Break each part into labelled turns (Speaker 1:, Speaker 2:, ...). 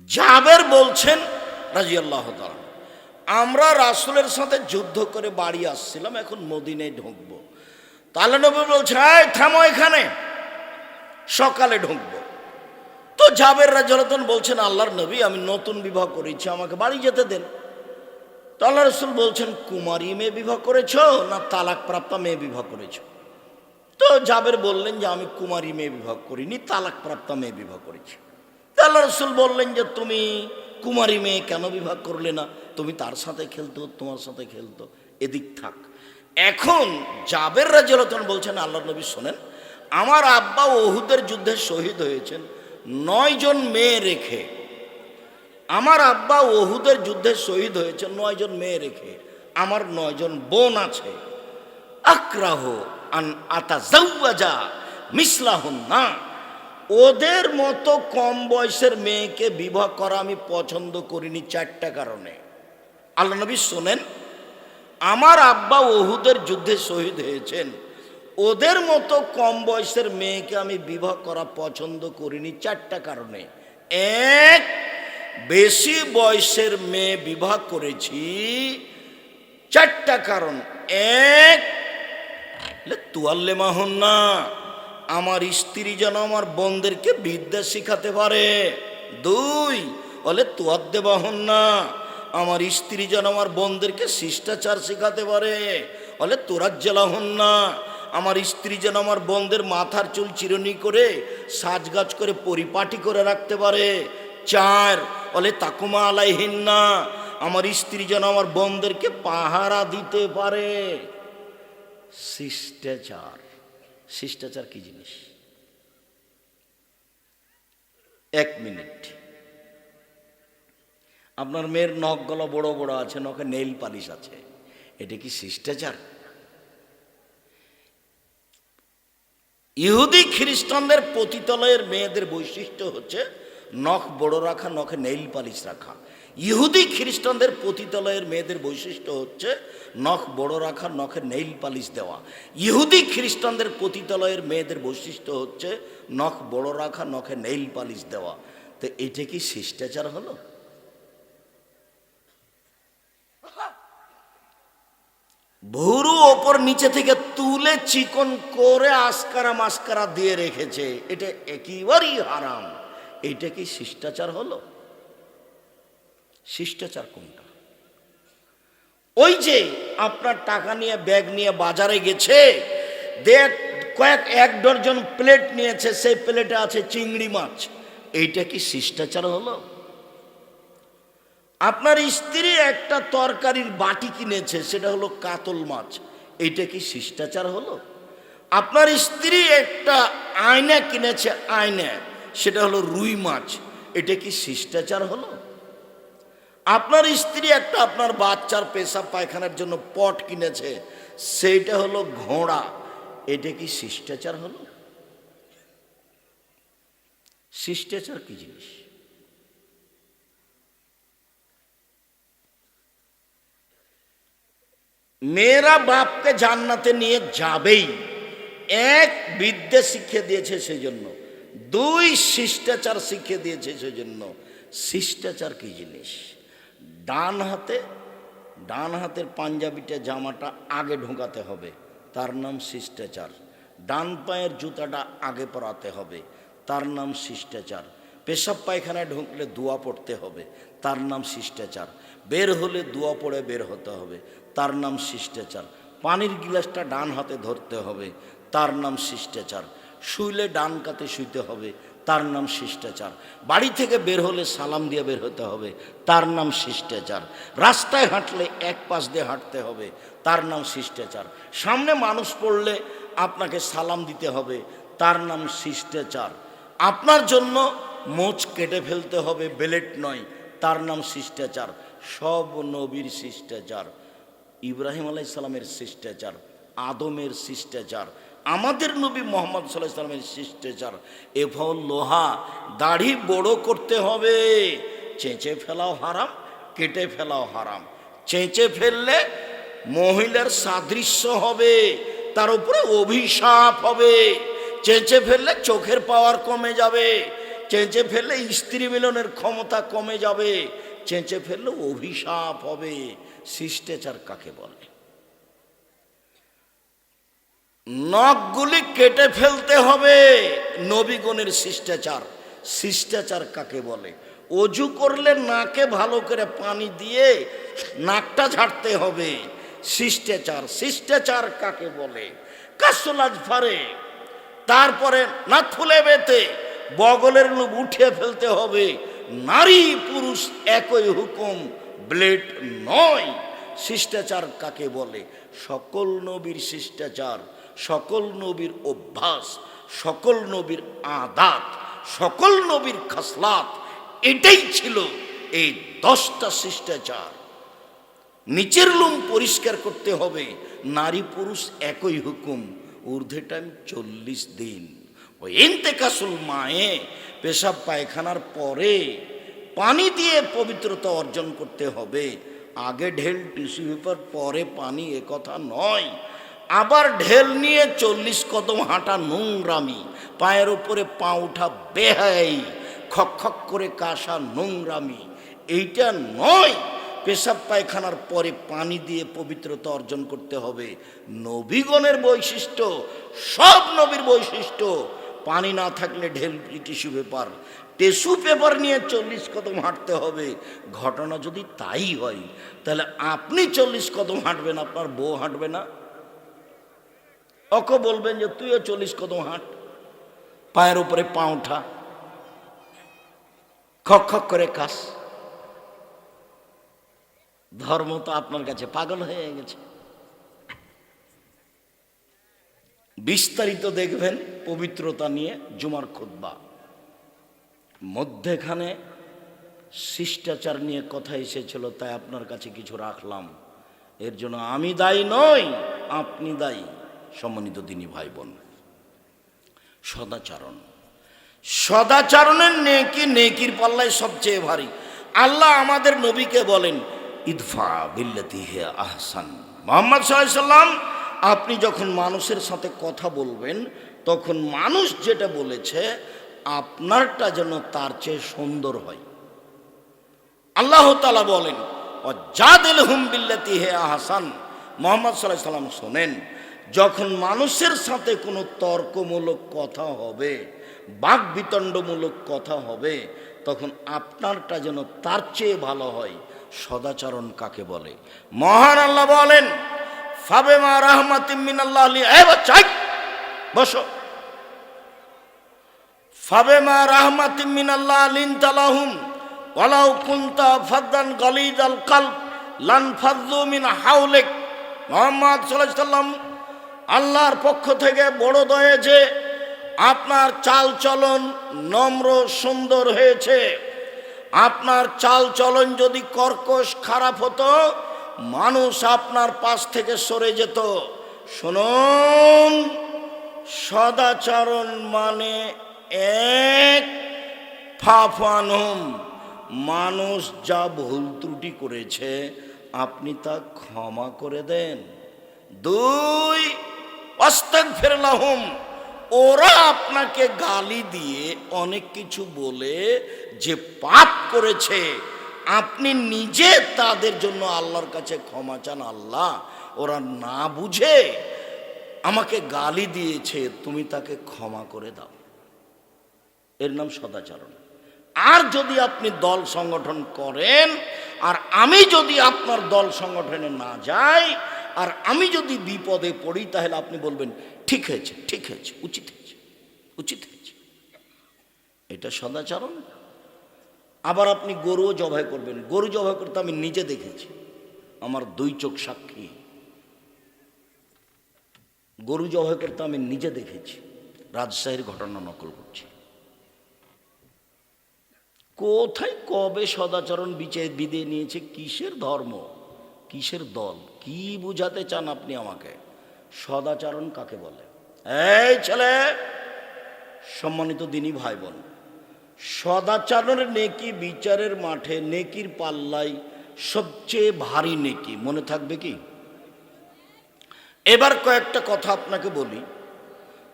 Speaker 1: জাবের বলছেন রাদিয়াল্লাহু তাআলা, আমরা রাসূলের সাথে যুদ্ধ করে বাড়ি আসছিলাম, এখন মদিনায় ঢুকবো। তাহলে নবী বলছে, এই থামো এখানে, সকালে ঢুকবো। তো জাবের রাদিয়াল্লাহু আনহু বলছেন, আল্লাহর নবী, আমি নতুন বিবাহ করেছি, আমাকে বাড়ি যেতে দেন। তো আল্লাহ রাসূল বলছেন, কুমারী মেয়ে বিবাহ করেছো না তালাক প্রাপ্তা মেয়ে বিবাহ করেছো? তো জাবের বললেন যে আমি কুমারী মেয়ে বিবাহ করিনি, তালাক প্রাপ্তা মেয়ে বিবাহ করেছি। তো আল্লাহ রাসূল বললেন যে তুমি কুমারী মেয়ে কেন বিবাহ করলে না? তুমি তার সাথে খেলতো, তোমার সাথে খেলতো, এদিক থাক। এখন জাবের রাদিয়াল্লাহু আনহু বলছেন, আল্লাহর নবী শোনেন, আমার আব্বা উহুদের যুদ্ধে শহীদ হয়েছেন 9 জন মেয়ে রেখে। আমার আব্বা উহুদের যুদ্ধে শহীদ হয়েছে 9 জন মেয়ে রেখে। আমার 9 জন বোন আছে। আক্রাহু আন আতাজাওয়াজা মিসলাহুন্না, ওদের মতো কম বয়সের মেয়েকে বিবাহ করা আমি পছন্দ করিনি 4টা কারণে। আল্লাহ নবী শোনেন, আমার আব্বা উহুদের যুদ্ধে শহীদ হয়েছেন, ওদের মতো কম বয়সের মেয়েকে আমি বিবাহ করা পছন্দ করিনি 4টা কারণে। এক, বেশি বয়সের মেয়ে বিবাহ করেছি 4টা কারণ। এক, তুয়াল্লে মাহুন্না, আমার স্ত্রী যেন আমার বোনদেরকে বিদ্যা শিখাতে পারে। 2, বলে তুয়াদ্দে বাহুন্না, আমার স্ত্রী যেন আমার বোনদেরকে শিষ্টাচার শিখাতে পারে। বলে তুরাজ্জালাহুন্না, আমার স্ত্রী যেন আমার বোনদের মাথার চুল চিরুনি করে সাজগাজ করে পরিপাটি করে রাখতে পারে। 4, বলে তাকুমা আলাইহিন্না, আমার স্ত্রী যেন আমার বোনদেরকে পাহারা দিতে পারে। শিষ্টাচার। শিষ্টাচার কি জিনিস? 1 মিনিট। আপনার মেয়ের নখগুলো বড় বড় আছে, নখে নেইল পালিশ আছে, এটা কি শিষ্টাচার? ইহুদি খ্রিস্টানদের পতিতালয়ের মেয়েদের বৈশিষ্ট্য হচ্ছে নখ বড় রাখা, নখে নেইল পালিশ রাখা। ইহুদি খ্রিস্টানদের পতিতালয়ের মেয়েদের বৈশিষ্ট্য হচ্ছে নখ বড় রাখা, নখে নেইল পালিশ দেওয়া। ইহুদি খ্রিস্টানদের পতিতালয়ের মেয়েদের বৈশিষ্ট্য হচ্ছে নখ বড় রাখা, নখে নেইল পালিশ দেওয়া। তো এটা কি শিষ্টাচার হলো? ভুরু ওপর নিচে থেকে তুলে চিকন করে আস্কারা মাস্কারা দিয়ে রেখেছে, এটা একেবারেই হারাম। এটা কি শিষ্টাচার হলো? শিষ্টাচার কোনটা? ওই যে আপনার টাকা নিয়ে ব্যাগ নিয়ে বাজারে গেছে, এক ডজন প্লেট নিয়েছে, সেই প্লেটে আছে চিংড়ি মাছ, এইটা কি শিষ্টাচার হলো? আপনার স্ত্রী একটা তরকারির বাটি কিনেছে, সেটা হলো কাতল মাছ, এইটা কি শিষ্টাচার হলো? আপনার স্ত্রী একটা আয়না কিনেছে, আয়না, সেটা হলো রুই মাছ, এটা কি শিষ্টাচার হলো? আপনার স্ত্রী একটা আপনার বাচ্চার পেশাব পায়খানার জন্য পট কিনেছে, সেইটা হলো ঘোড়া, এটা কি শিষ্টাচার হলো? শিষ্টাচার কি জিনিস? মেয়েরা বাপকে জান্নাতে নিয়ে যাবেই। 1, বিদ্যা শিক্ষা দিয়েছে সেই জন্য। 2, শিষ্টাচার শিক্ষা দিয়েছে সেই জন্য। শিষ্টাচার কি জিনিস? ডান হাতের পাঞ্জাবিটা জামাটা আগে ঢোকাতে হবে, তার নাম শিষ্টাচার। ডান পায়ের জুতাটা আগে পরাতে হবে, তার নাম শিষ্টাচার। পেশাব পায়খানায় ঢুকলে দোয়া পড়তে হবে, তার নাম শিষ্টাচার। বের হলে দোয়া পড়ে বের হতে হবে, তার নাম শিষ্টাচার। পানির গিলাসটা ডান হাতে ধরতে হবে, তার নাম শিষ্টাচার। শুইলে ডান কাতে শুইতে হবে, তার নাম শিষ্টাচার। বাড়ি থেকে বের হলে সালাম দিয়ে বের হতে হবে, তার নাম শিষ্টাচার। রাস্তায় হাঁটলে এক পাশ দিয়ে হাঁটতে হবে, তার নাম শিষ্টাচার। সামনে মানুষ পড়লে আপনাকে সালাম দিতে হবে, তার নাম শিষ্টাচার। আপনার জন্য মোচ কেটে ফেলতে হবে, বেলেট নয়, তার নাম শিষ্টাচার। সব নবীর শিষ্টাচার। ইব্রাহিম আলাইহিস সালামের শিষ্টাচার, আদমের শিষ্টাচার, আমাদের নবী মুহাম্মদ সাল্লাল্লাহু আলাইহি ওয়াসাল্লামের শিষ্টাচার। এফল লোহা, দাড়ি বড় করতে হবে। চেঁচে ফেলাও হারাম, কেটে ফেলাও হারাম। চেঁচে ফেললে মহিলার সাদৃশ্য হবে, তার উপরে অভিশাপ হবে। চেঁচে ফেললে চোখের পাওয়ার কমে যাবে। চেঁচে ফেললে স্ত্রী মিলনের ক্ষমতা কমে যাবে, চেঁচে ফেললে অভিশাপ হবে। শিষ্টাচার কাকে বলে? নখগুলি কেটে ফেলতে হবে, নবীগণের শিষ্টাচার। শিষ্টাচার কাকে বলে? অজু করলে নাকে ভালো করে পানি দিয়ে নাকটা ঝাড়তে হবে, শিষ্টাচার। শিষ্টাচার কাকে বলে? কাসুল আজফারে, তারপরে নাথুলে বেতে বগলের লোম উঠিয়ে ফেলতে হবে। নারী পুরুষ একই হুকুম, ব্লেড নয়। শিষ্টাচার কাকে বলে? সকল নবীর শিষ্টাচার, সকল নবীর অভ্যাস, সকল নবীর আদাত, সকল নবীর খাসলাত, এটাই ছিল এই 10টা শিষ্টাচার। নিচের লোম পরিষ্কার করতে হবে, নারী পুরুষ একই হুকুম, ঊর্ধ্বে টাইম 40 দিন। ওই ইন্তেকাসুল মায়ে, পেশাব পায়খানার পরে পানি দিয়ে পবিত্রতা অর্জন করতে হবে। আগে ঢেল টিস্যু পেপার পরে পানি, এ কথা নয়। আবার ঢেল নিয়ে 40 কদম হাঁটা নোংরামি, পায়ের উপরে পা উঠা বেহাই, খক খক করে কাশা নোংরামি, এইটা নয়। পেশাব পায়খানার পরে পানি দিয়ে পবিত্রতা অর্জন করতে হবে। নবীগণের বৈশিষ্ট্য, সব নবীর বৈশিষ্ট্য। পানি না থাকলে ঢেল টিস্যু পেপার, টিস্যু পেপার নিয়ে 40 কদম হাঁটতে হবে। ঘটনা যদি তাই হয়, তাহলে আপনি 40 কদম হাঁটবেন, আপনার বউ হাঁটবে না? ওকে বলবেন যে তুইও 40 কদম হাঁট, পায়ের উপরে পা উঠা, খক খক করে কাশ। ধর্ম তো আপনার কাছে পাগল হয়ে গেছে। বিস্তারিত দেখবেন পবিত্রতা নিয়ে জুমার খুতবা, মধ্যেখানে শিষ্টাচার নিয়ে কথা এসেছিল, তাই আপনার কাছে কিছু রাখলাম। এর জন্য আমি দায়ী নই, আপনি দায়ী। সম্মানিত দিনী ভাই বোন, সদাচরণ, সদাচরণের নেকি নেকির পাল্লায় সবচেয়ে ভারী। আল্লাহ আমাদের নবীকে বলেন, ইদফা বিল্লাতি হে আহসান। মুহাম্মদ সাল্লাল্লাহু আলাইহি সাল্লাম, আপনি যখন মানুষের সাথে কথা বলবেন, তখন মানুষ যেটা বলেছে আপনারটা যেন তার চেয়ে সুন্দর হয়। আল্লাহ তাআলা বলেন, ওয়াজাদিলহুম বিল্লাতি হে আহসান। মুহাম্মদ সাল্লাল্লাহু আলাইহি সাল্লাম শোনেন, যখন মানুষের সাথে কোনো তর্কমূলক কথা হবে, বাকবিতণ্ডমূলক কথা হবে, তখন আপনারটা যেন তার চেয়ে ভালো হয়। সদাচরণ কাকে বলে? মহান আল্লাহ বলেন, ফাবিমা রাহমাতিম মিনাল্লাহ লি, এই বাচ্চা বসো, ফাবিমা রাহমাতিম মিনাল্লাহ লিনতা লাহুম ওয়ালাউ কুনতা ফাদ্দান গালিযাল কলব লানফাযু মিন হাওলিক। মুহাম্মদ সাল্লাল্লাহু আলাইহি সাল্লাম, আল্লাহর পক্ষ থেকে বড় দয়া যে আপনার চাল চলন নম্র সুন্দর হয়েছে। আপনার চাল চলন যদি কর্কশ খারাপ হতো, মানুষ আপনার পাশ থেকে সরে যেত। শুনুন, সদাচরণ মানে এক, ফাফানহুম, মানুষ যা ভুল ত্রুটি করেছে আপনি তা ক্ষমা করে দেন। 2, আস্তাগফির লাহুম, ওরা আপনাকে গালি দিয়ে অনেক কিছু বলে যে পাপ করেছে, আপনি নিজে তাদের জন্য আল্লাহর কাছে ক্ষমা চান। আল্লাহ, ওরা না বুঝে আমাকে গালি দিয়েছে, তুমি তাকে ক্ষমা করে দাও। এর নাম সদাচরণ। আর যদি আপনি দল সংগঠন করেন, আর আমি যদি আপনার দল সংগঠনে না যাই, আর আমি যদি বিপদে পড়ি, তাহলে আপনি বলবেন ঠিক হয়েছে, ঠিক হয়েছে, উচিত হয়েছে, উচিত হয়েছে। এটা সদাচরণ। আবার আপনি গরুও জবাই করবেন, গরু জবাই করতে আমি নিজে দেখেছি, আমার 2 চোখ সাক্ষী। গরু জবাই করতে আমি নিজে দেখেছি, রাজশাহীর ঘটনা নকল করছি। কোথায় কবে সদাচরণ বিদে নিয়েছে? কিসের ধর্ম, কিসের দল, কি বুঝাতে চান আপনি আমাকে? সদাচরণ কাকে বলে? এই ছেলে, সম্মানিত দিনী ভাই বোন, সদাচরণের নেকি বিচারের মাঠে নেকির পাল্লায় সবচেয়ে ভারী নেকি, মনে থাকবে কি? এবার কয়েকটা কথা আপনাকে বলি।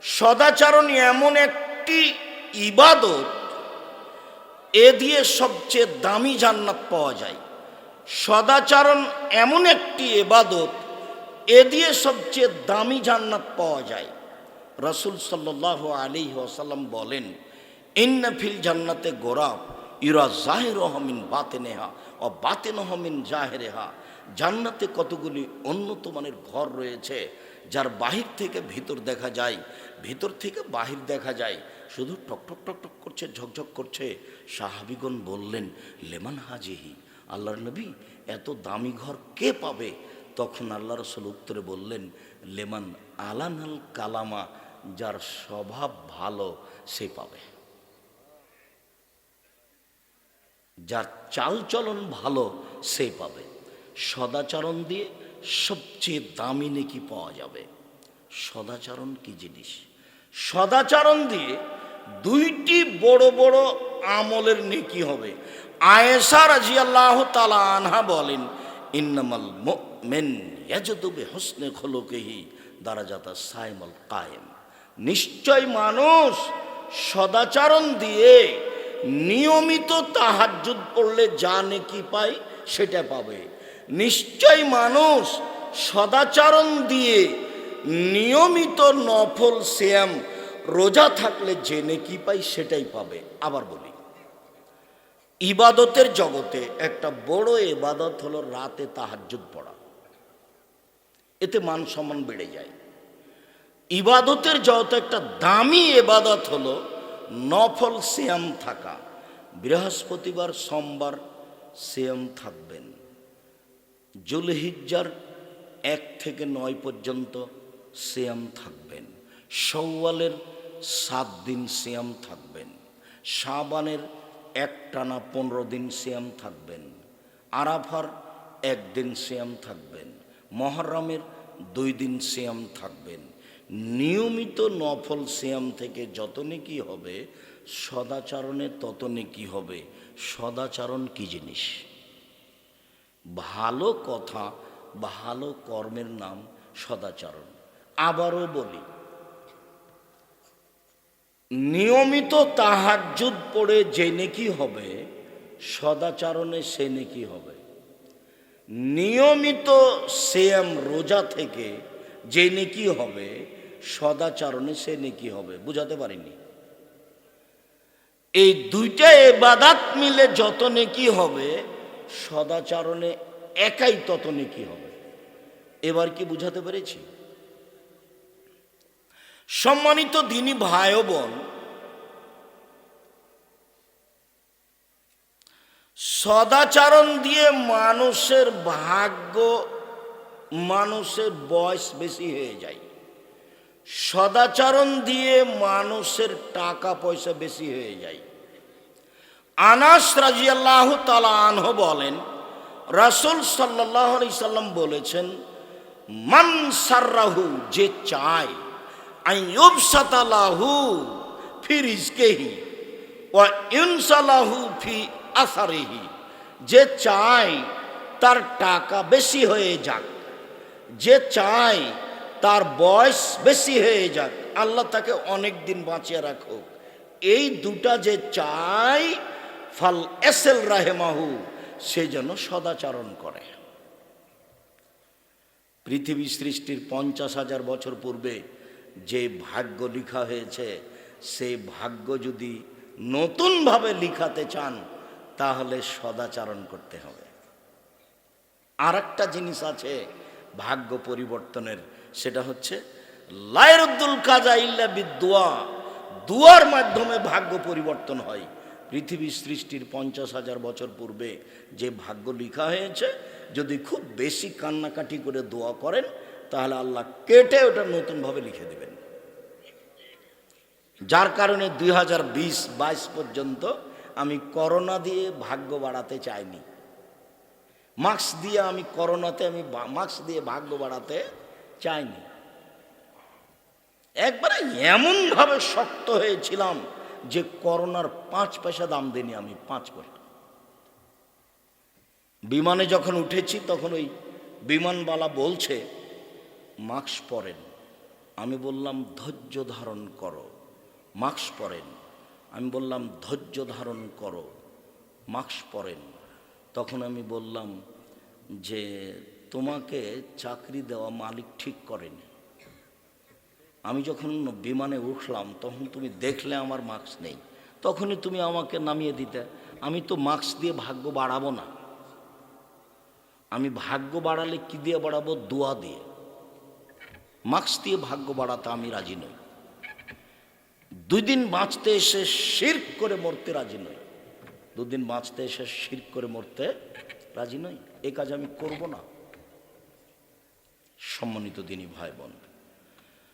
Speaker 1: সদাচরণ এমন একটি ইবাদত এ দিয়ে সবচেয়ে দামি জান্নাত পাওয়া যায়। সদাচরণ এমন একটি ইবাদত, এ দিয়ে সবচেয়ে দামি জান্নাত পাওয়া যায়। রাসূল সাল্লাল্লাহু আলাইহি ওয়াসাল্লাম বলেন, ইন্না ফিল জান্নাতে গোরাব ইরা জাহিরুহা মিন বাতিনিহা ও বাতিনুহা মিন জাহিরিহা। জান্নাতে কতগুলি উন্নত মানের ঘর রয়েছে, যার বাহির থেকে ভিতর দেখা যায়, ভিতর থেকে বাহির দেখা যায়, শুধু টকটক টকটক করছে, ঝকঝক করছে। সাহাবীগণ বললেন, লেমান হাজিহি, আল্লাহর নবী এত দামি ঘর কে পাবে? তখন আল্লাহ রাসূল উত্তরে বললেন, লেমান আলানাল কালামা, যার স্বভাব ভালো সে পাবে, যার চালচলন ভালো সে পাবে। সদাচরণ দিয়ে সবচেয়ে দামি নেকি পাওয়া যাবে। সদাচরণ কি জিনিস? সদাচরণ দিয়ে দুইটি বড় বড় আমলের নেকি হবে। আয়েশা রাদিয়াল্লাহু তাআলা আনহা বলেন, ইন্নামাল মুমিন ইয়াজদু বিহুসনি খুলুকিহি দারাজাতা সাইমুল কায়েম। নিশ্চয় মানুষ সদাচরণ দিয়ে নিয়মিত তাহাজ্জুদ পড়লে যা নেকি পায় সেটা পাবে। নিশ্চয় মানুষ সদাচরণ দিয়ে নিয়মিত নফল সিয়াম রোজা থাকলে যে নেকি পায় সেটাই পাবে। আবার বলি, ইবাদতের জগতে একটা বড় ইবাদত হলো রাতে তাহাজ্জুদ পড়া। এতে মান সম্মান বেড়ে যায়। ইবাদতের জগতে একটা দামি ইবাদত হলো নফল সিয়াম থাকা। বৃহস্পতিবার সোমবার সিয়াম থাকবেন, জুলহিজ্জার 1 থেকে 9 পর্যন্ত সিয়াম থাকবেন, শাওয়ালের 7 দিন সিয়াম থাকবেন, শাবানের একটানা 15 দিন সিয়াম থাকবেন, আরাফার 1 দিন সিয়াম থাকবেন, মুহররমের 2 দিন সিয়াম থাকবেন। নিয়মিত নফল সিয়াম থেকে যত নেকি হবে, সদাচরণে তত নেকি হবে। সদাচরণ কি জিনিস? ভালো কথা, ভালো কর্মের নাম সদাচরণ। আবারও বলি, নিয়মিত তাহাজ্জুদ পড়ে যে নেকি হবে, সদাচরণে সে নেকি হবে। নিয়মিত সিয়াম রোজা থেকে যে নেকি হবে, সদাচরণে সে নেকি হবে। বুঝাতে পারিনি? এই দুইটা ইবাদত মিলে যত নেকি হবে, সদাচরণে একাই তত নেকি হবে। এবার কি বুঝাতে পেরেছি? সম্মানিত দ্বীনি ভাই ও বোন, সদাচরণ দিয়ে মানুষের ভাগ্য, মানুষের বয়স বেশি হয়ে যায়। সদাচরণ দিয়ে মানুষের টাকা পয়সা বেশি হয়ে যায়। আনাস রাদিয়াল্লাহু তাআলা আনহু বলেন, রাসূল সাল্লাল্লাহু আলাইহি সাল্লাম বলেছেন, মান সাররাহু, যে চায়, আইয়ুবসাতা লাহু ফি রিজকিহি ওয়া ইনসালাহু ফি আসারিহি, যে চায় তার টাকা বেশি হয়ে যাক, যে চায় তার বয়স বেশি হয়ে যাক, আল্লাহ তাকে অনেক দিন বাঁচিয়ে রাখুক, এই দুটা যে চায়, ফাল এসেল রাহেমাহু, সে যেন সদাচরণ করে। পৃথিবী সৃষ্টির 50,000 বছর পূর্বে যে ভাগ্য লিখা হয়েছে, সেই ভাগ্য যদি নতুনভাবে লিখাতে চান তাহলে সদাচরণ করতে হবে। আর একটা জিনিস আছে ভাগ্য পরিবর্তনের, সেটা হচ্ছে লায়রুদ্দুল কাজা ইল্লা বিদুয়া, দুয়ার মাধ্যমে ভাগ্য পরিবর্তন হয়। পৃথিবী সৃষ্টির 50,000 বছর পূর্বে যে ভাগ্য লিখা হয়েছে, যদি খুব বেশি কান্নাকাটি করে দোয়া করেন তাহলে আল্লাহ কেটে ওটা নতুনভাবে লিখে দেবেন। যার কারণে 2020-22 পর্যন্ত আমি করোনা দিয়ে ভাগ্য বাড়াতে চাইনি। মাস্ক দিয়ে আমি করোনাতে আমি মাস্ক দিয়ে ভাগ্য বাড়াতে চাইনি। একবারে এমনভাবে শক্ত হয়েছিলাম যে করোনার 5 পয়সা দাম দিইনি আমি, 5 পয়সা। বিমানে যখন উঠেছি তখন ওই বিমানবালা বলছে মাস্ক পরেন। আমি বললাম ধৈর্য ধারণ করো, মাস্ক পরেন। আমি বললাম ধৈর্য ধারণ করো, মাস্ক পরেন। তখন আমি বললাম যে তোমাকে চাকরি দেওয়া মালিক ঠিক করেনি। আমি যখন বিমানে উঠলাম তখন তুমি দেখলে আমার মাস্ক নেই, তখনই তুমি আমাকে নামিয়ে দিতে। আমি তো মাস্ক দিয়ে ভাগ্য বাড়াবো না। আমি ভাগ্য বাড়ালে কি দিয়ে বাড়াবো? দোয়া দিয়ে। মাস্ক দিয়ে ভাগ্য বাড়াতে আমি রাজি নই। 2 দিন বাঁচতে এসে শিরক করে মরতে রাজি নই। 2 দিন বাঁচতে এসে শিরক করে মরতে রাজি নই। এই কাজ আমি করব না। সম্মানিত দিনী ভাই বোন,